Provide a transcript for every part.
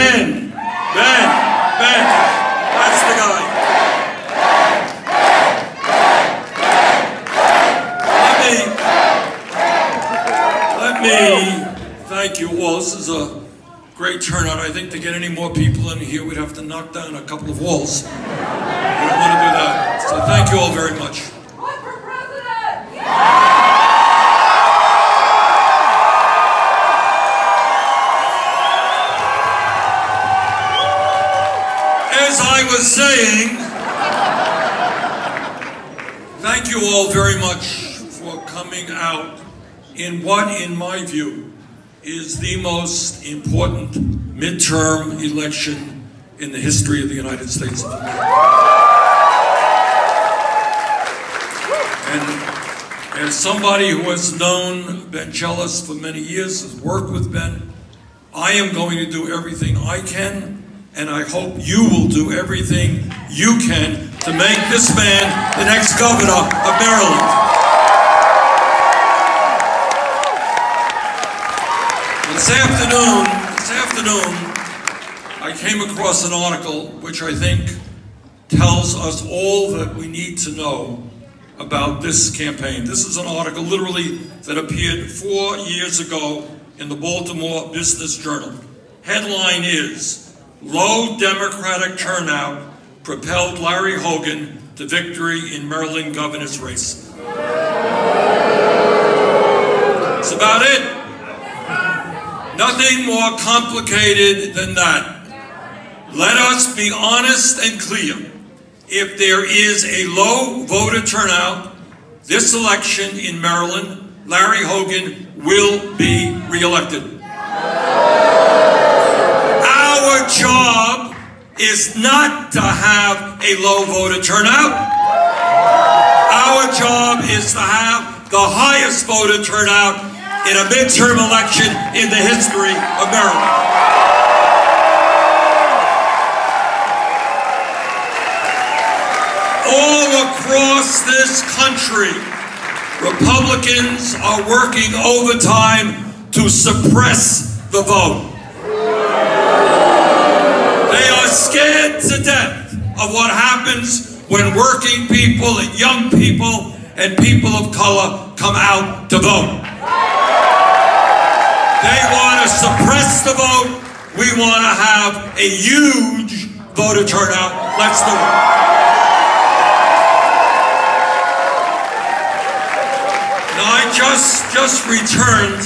Ben. That's the guy. Let me thank you all. This is a great turnout. I think to get any more people in here, we'd have to knock down a couple of walls. We don't want to do that. So thank you all very much. Run for president! As I was saying, thank you all very much for coming out in what, in my view, is the most important midterm election in the history of the United States of America. And as somebody who has known Ben Jealous for many years, has worked with Ben, I am going to do everything I can, and I hope you will do everything you can to make this man the next governor of Maryland. This afternoon, I came across an article which I think tells us all that we need to know about this campaign. This is an article literally that appeared 4 years ago in the Baltimore Business Journal. Headline is, "Low Democratic Turnout Propelled Larry Hogan to Victory in Maryland Governor's Race." That's about it. Nothing more complicated than that. Let us be honest and clear. If there is a low voter turnout this election in Maryland, Larry Hogan will be reelected. Our job is not to have a low voter turnout. Our job is to have the highest voter turnout in a midterm election in the history of Maryland. All across this country, Republicans are working overtime to suppress the vote. They are scared to death of what happens when working people and young people and people of color come out to vote. They want to suppress the vote. We want to have a huge voter turnout. Let's do it. Now, I just returned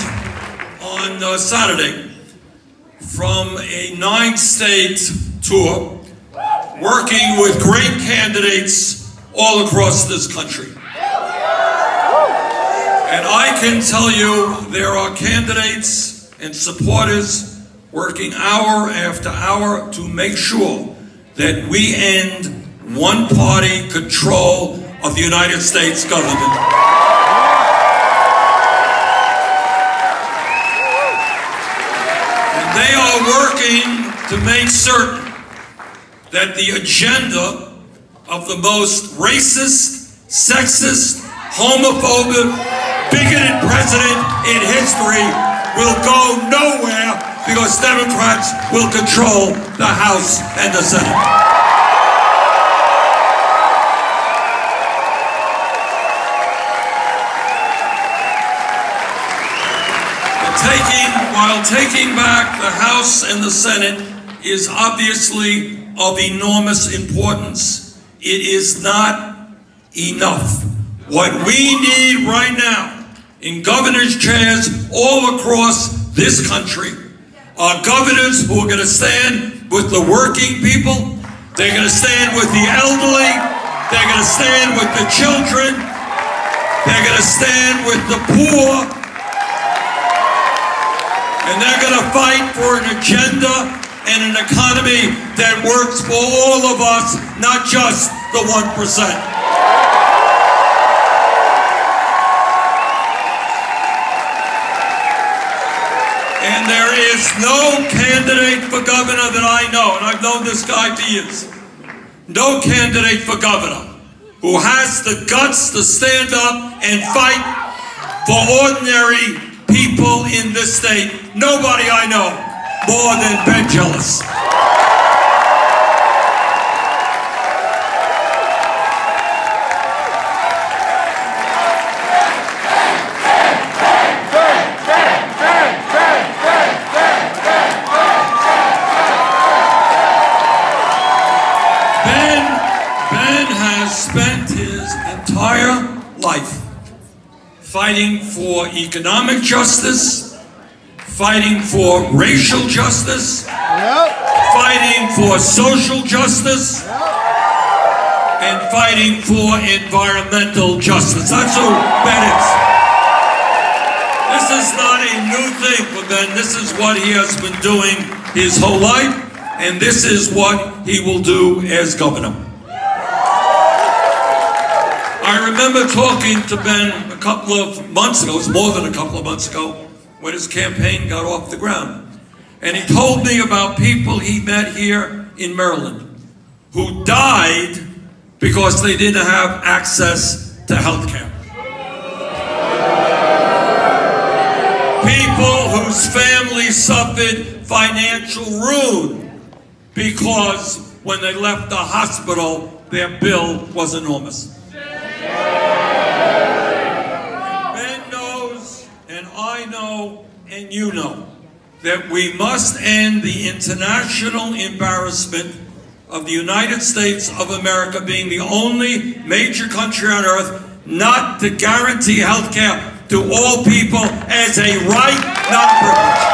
on Saturday from a 9-state tour, working with great candidates all across this country. And I can tell you there are candidates and supporters working hour after hour to make sure that we end one-party control of the United States government. And they are working to make certain that the agenda of the most racist, sexist, homophobic, bigoted president in history will go nowhere because Democrats will control the House and the Senate. While taking back the House and the Senate is obviously of enormous importance, it is not enough. What we need right now in governor's chairs all across this country are governors who are going to stand with the working people, they're going to stand with the elderly, they're going to stand with the children, they're going to stand with the poor, and they're going to fight for an agenda and an economy that works for all of us, not just the 1%. And there is no candidate for governor that I know, and I've known this guy for years, no candidate for governor who has the guts to stand up and fight for ordinary people in this state. Nobody I know more than Ben Jealous. Ben has spent his entire life fighting for economic justice, fighting for racial justice, fighting for social justice, and fighting for environmental justice. That's who Ben is. This is not a new thing for Ben. This is what he has been doing his whole life, and this is what he will do as governor. I remember talking to Ben a couple of months ago, it was more than a couple of months ago, when his campaign got off the ground. And he told me about people he met here in Maryland who died because they didn't have access to health care. People whose families suffered financial ruin because when they left the hospital, their bill was enormous. Ben knows, and I know, and you know, that we must end the international embarrassment of the United States of America being the only major country on earth not to guarantee health care to all people as a right, not a privilege.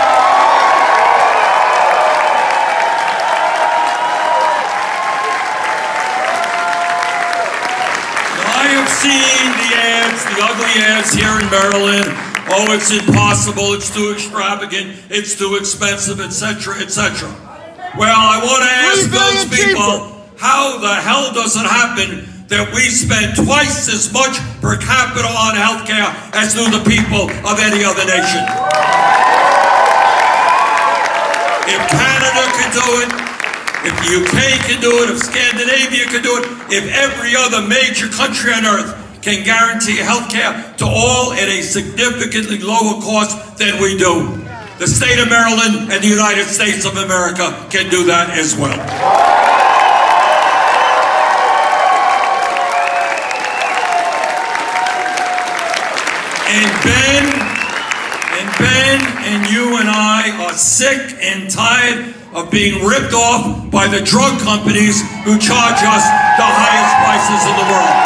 Seen the ads, the ugly ads here in Maryland. Oh, it's impossible, it's too extravagant, it's too expensive, etc., etc. Well, I want to ask those people, how the hell does it happen that we spend twice as much per capita on health care as do the people of any other nation? If Canada can do it, if the UK can do it, if Scandinavia can do it, if every other major country on earth can guarantee health care to all at a significantly lower cost than we do, the state of Maryland and the United States of America can do that as well. Ben and you and I are sick and tired of being ripped off by the drug companies who charge us the highest prices in the world.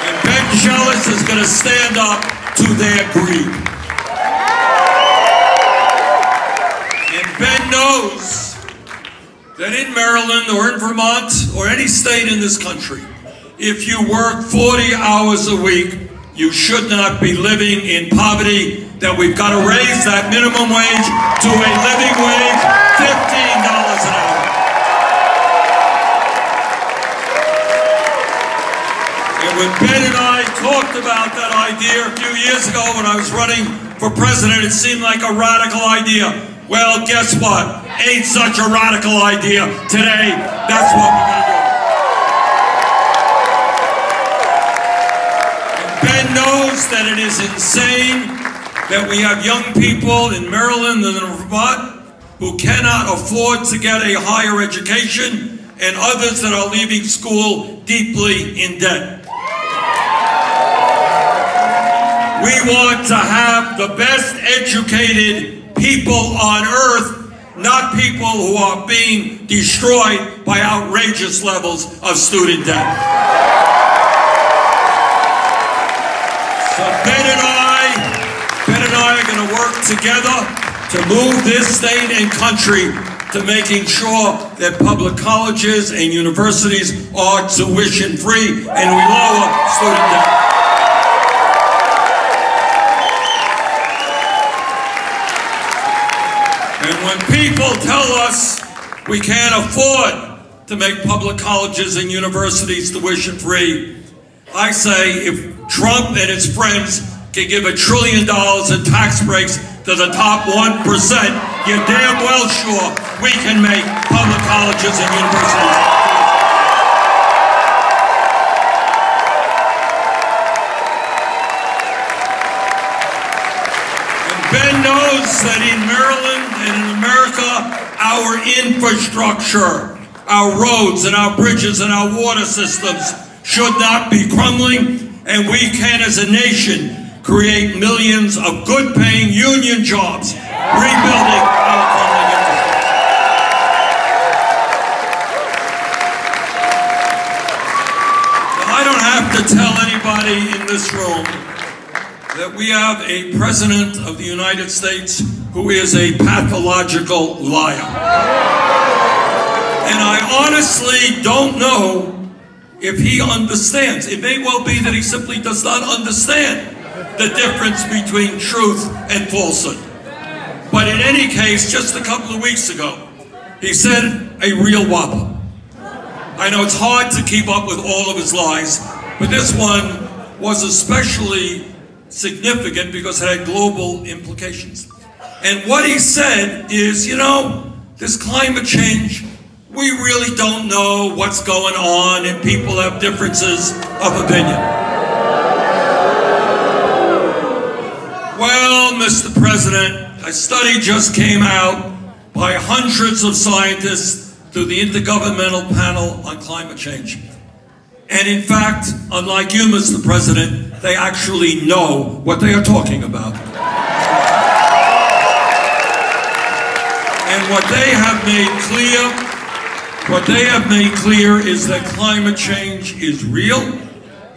And Ben Jealous is going to stand up to their greed. And Ben knows that in Maryland or in Vermont or any state in this country, if you work 40 hours a week, you should not be living in poverty, that we've got to raise that minimum wage to a living wage, $15 an hour. And when Ben and I talked about that idea a few years ago when I was running for president, it seemed like a radical idea. Well, guess what? Ain't such a radical idea today. That's what we're going to do. Ben knows that it is insane that we have young people in Maryland and in Vermont who cannot afford to get a higher education and others that are leaving school deeply in debt. We want to have the best educated people on earth, not people who are being destroyed by outrageous levels of student debt. So Ben and I are going to work together to move this state and country to making sure that public colleges and universities are tuition free and we lower student debt. And when people tell us we can't afford to make public colleges and universities tuition free, I say if Trump and his friends can give $1 trillion in tax breaks to the top 1%, you're damn well sure we can make public colleges and universities. And Ben knows knows that in Maryland and in America, our infrastructure, our roads and our bridges and our water systems should not be crumbling, and we can, as a nation, create millions of good-paying union jobs, rebuilding our crumbling infrastructure. Now, I don't have to tell anybody in this room that we have a President of the United States who is a pathological liar. And I honestly don't know if he understands. It may well be that he simply does not understand the difference between truth and falsehood. But in any case, just a couple of weeks ago, he said a real whopper. I know it's hard to keep up with all of his lies, but this one was especially significant because it had global implications. And what he said is, you know, this climate change, we really don't know what's going on, and people have differences of opinion. Well, Mr. President, a study just came out by hundreds of scientists through the Intergovernmental Panel on Climate Change. And in fact, unlike you, Mr. President, they actually know what they are talking about. And what they have made clear is that climate change is real.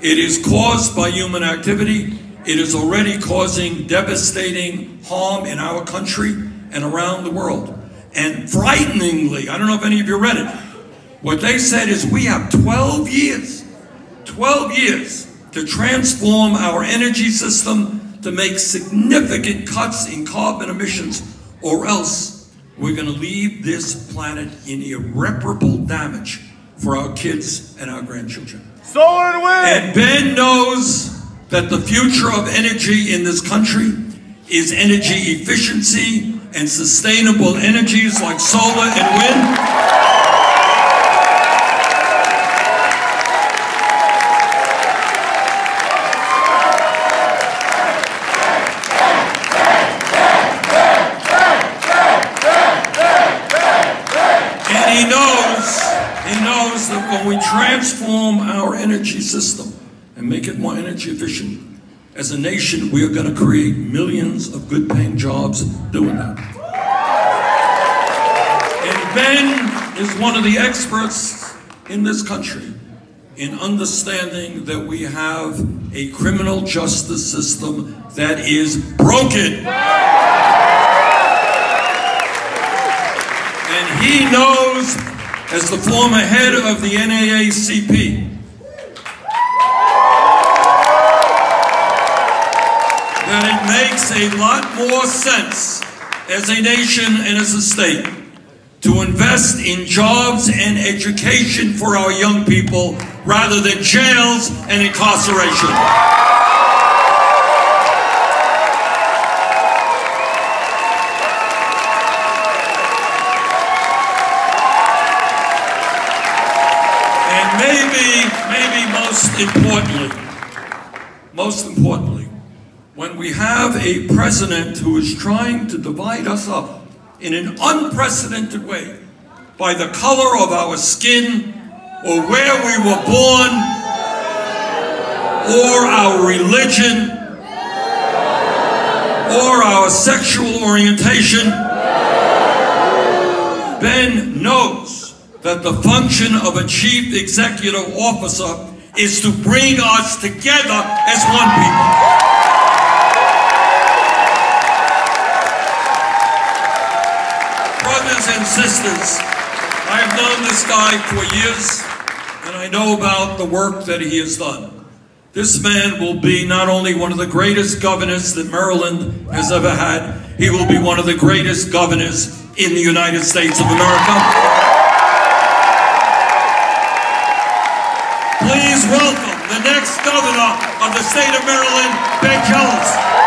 It is caused by human activity. It is already causing devastating harm in our country and around the world. And frighteningly, I don't know if any of you read it, what they said is we have 12 years to transform our energy system to make significant cuts in carbon emissions, or else we're going to leave this planet in irreparable damage for our kids and our grandchildren. Solar and wind! And Ben knows that the future of energy in this country is energy efficiency and sustainable energies like solar and wind. He knows that when we transform our energy system and make it more energy efficient, as a nation, we are going to create millions of good-paying jobs doing that. And Ben is one of the experts in this country in understanding that we have a criminal justice system that is broken. And he knows, as the former head of the NAACP, that it makes a lot more sense as a nation and as a state to invest in jobs and education for our young people rather than jails and incarceration. Maybe most importantly, when we have a president who is trying to divide us up in an unprecedented way by the color of our skin or where we were born or our religion or our sexual orientation, Ben knows that the function of a chief executive officer is to bring us together as one people. Brothers and sisters, I have known this guy for years, and I know about the work that he has done. This man will be not only one of the greatest governors that Maryland has ever had, he will be one of the greatest governors in the United States of America. Please welcome the next governor of the state of Maryland, Ben Jealous.